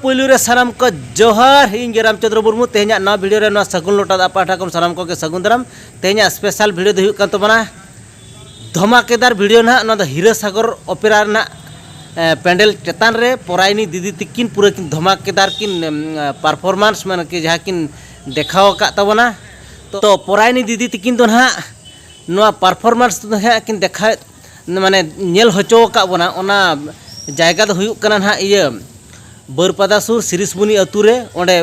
पुलू रे सानाम को जोहार इन रामचंद्र मुर्मू तेहना नवा वीडियो रे नवा सगुन लोटा दा पाठा को सानाम को के सगुन दाराम तेहना स्पेशल वीडियो दो हुयुग कान तबना धमाकेदार वीडियो ना ना हीरा सागर ओपेरा ना पेंडल चेतान रे परायनी दीदी तकिन पूरा किन धमाकेदार किन परफॉर्मेंस माने कि जहाँ किन देखाव का तबना तो परायनी दीदी तकिन तो ना नवा परफॉर्मेंस तो है किन देखा माने नेल होचो का बना ओना जायगा दो हुयुग काना ना इया बरपदा सुर सिरिसबुनी अतु रे ओंडे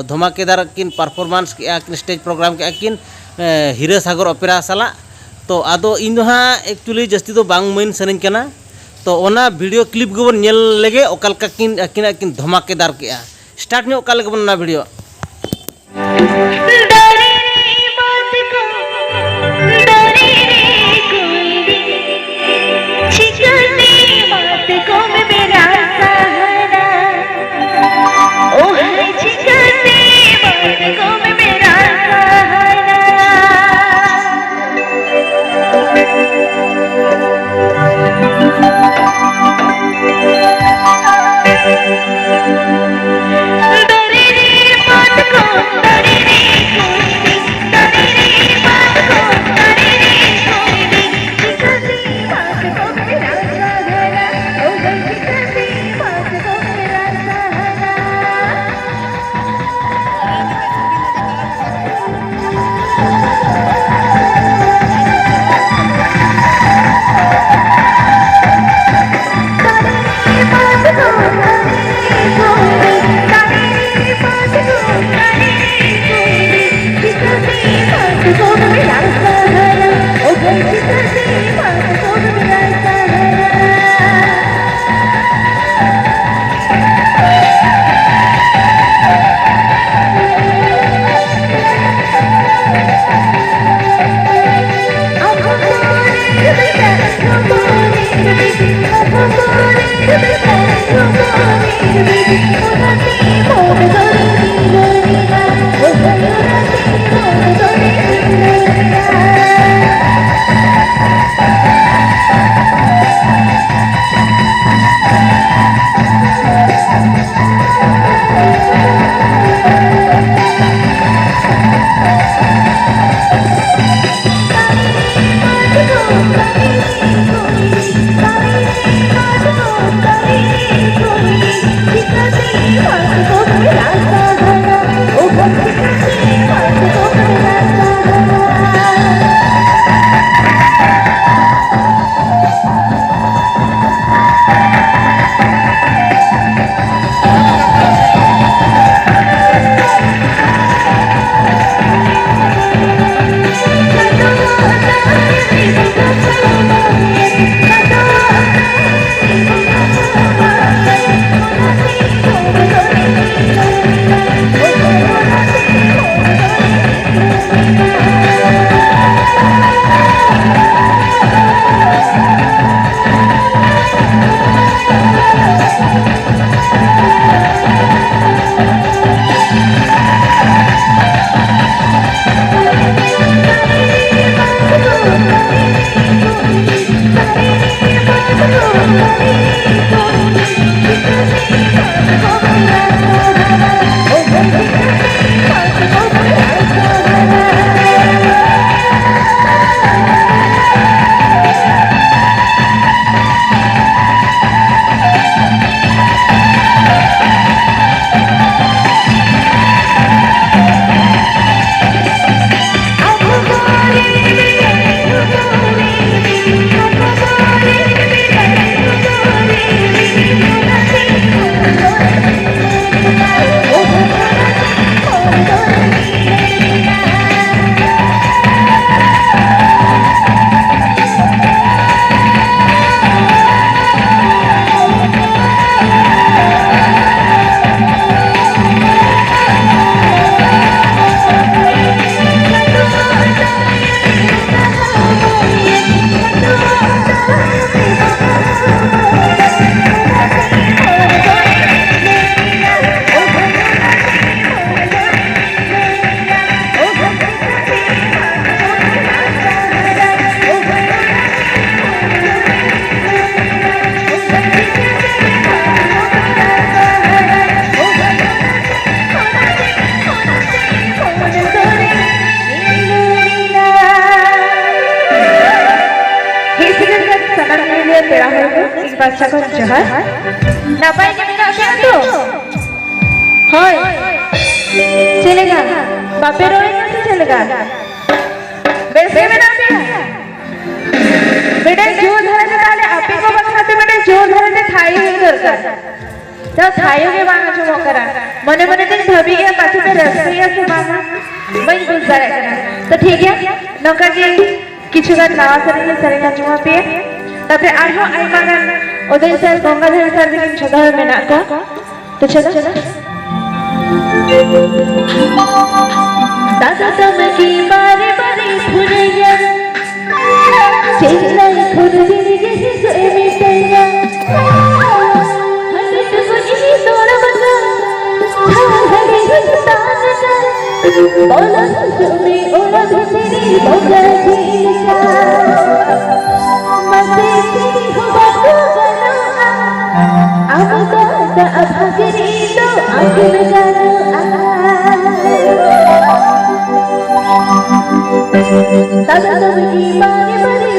धमाकेदार किन परफॉर्मेंस के किन स्टेज प्रोग्राम के किन हीरा सागर ओपेरा साला तो आदो इन एक्चुअली जस्ती तो बांग मन सनन कना तो ओना वीडियो क्लिप गबन नेल लेगे ओकालका किन अकिन किन धमाकेदार के स्टार्ट ने ओकाल गबन ना वीडियो पेड़ा हो इस बादशाह को जोहार नापाय के मेरा पे तो होय चलेगा बापे रोए कैसे चलेगा वैसे में ना पे बेटा जो धरे थे ताले आपे को बखाते बेटा जो धरे थे थाई ही दरकार तो थाई के बांग जो मोकरा मने मने दिन भाभी या पाछे पे रसोईया से बांगा मैं गुजारा करना तो ठीक है नौका जी किचुगान नावा सरेंगे सरेंगा जुमा पे तबे आरो आइमा गान उदय सर गंगाधर सर भी छोटा में ना का तो चलो दादा तम की बारे बारे फुरैया चेला खुद दिल के से मिटैया हट तुझी तोड़ बगा हरे हिंदुस्तान का बोला तुझे ओला तेरी बोला जीजा मते तेरी हो बाबू बना अब तो अब गिरी तो आगे में जानो दादा तब की बारे बारे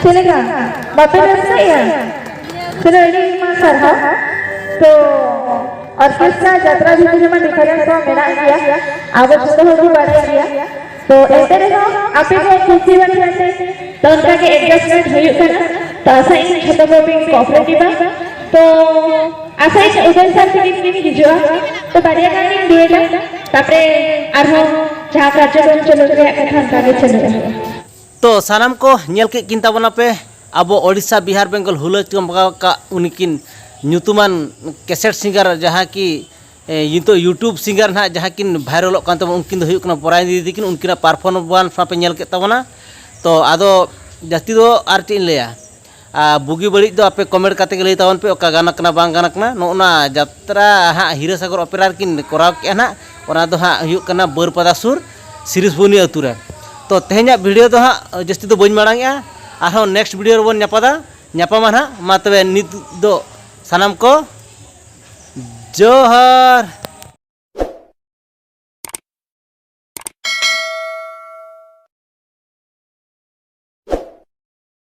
चलेगा बापे व्यवस्था है चलो ini sarha तो ऑर्केस्ट्रा यात्रा भी में डिफरेंस तो मेरा गया आवत तो हो बढ़ गया तो ऐसे रहो आपे को खुशी बनते तो उनका के एडजस्टमेंट होय करना तो ऐसा इन छोटा बॉबी कोऑपरेटिव तो ऐसा इन उदय सर के भी हिजुआ तो बढ़िया गाने दिएगा तापरे आरो जहां कार्यक्रम चलो रे कथा कागे चलो तो सानाम को नेल के किंता बना पे अब ओडिशा बिहार बेंगल हुलच का उनकिन न्यूतुमान कैसेट सिंगर जहाँ की तो यूट्यूब सिंगर ना जहाँ किन वायरल उनकिन पराय दीदी उनकिन परफॉर्मेंस पे नेल के तबना तो आदो जास्ती दो आर टी लैया बुगी बड़ी दो आपे कमेंट करते के लई तवन पे ओका गाना कना बांग गाना कना नोना यात्रा हाँ हीरा सागर ओपेरा किन कराव के ना ओना दो हाँ हुयुग कना बरपदा सुर सिरिसबुनी अतुरे तो तेहना वीडियो तो हाँ जास्ती तो बन मांगा आरो नेक्स्ट वीडियो बन न्यापामा हाँ मा तबे नित दो सानाम को जोहार।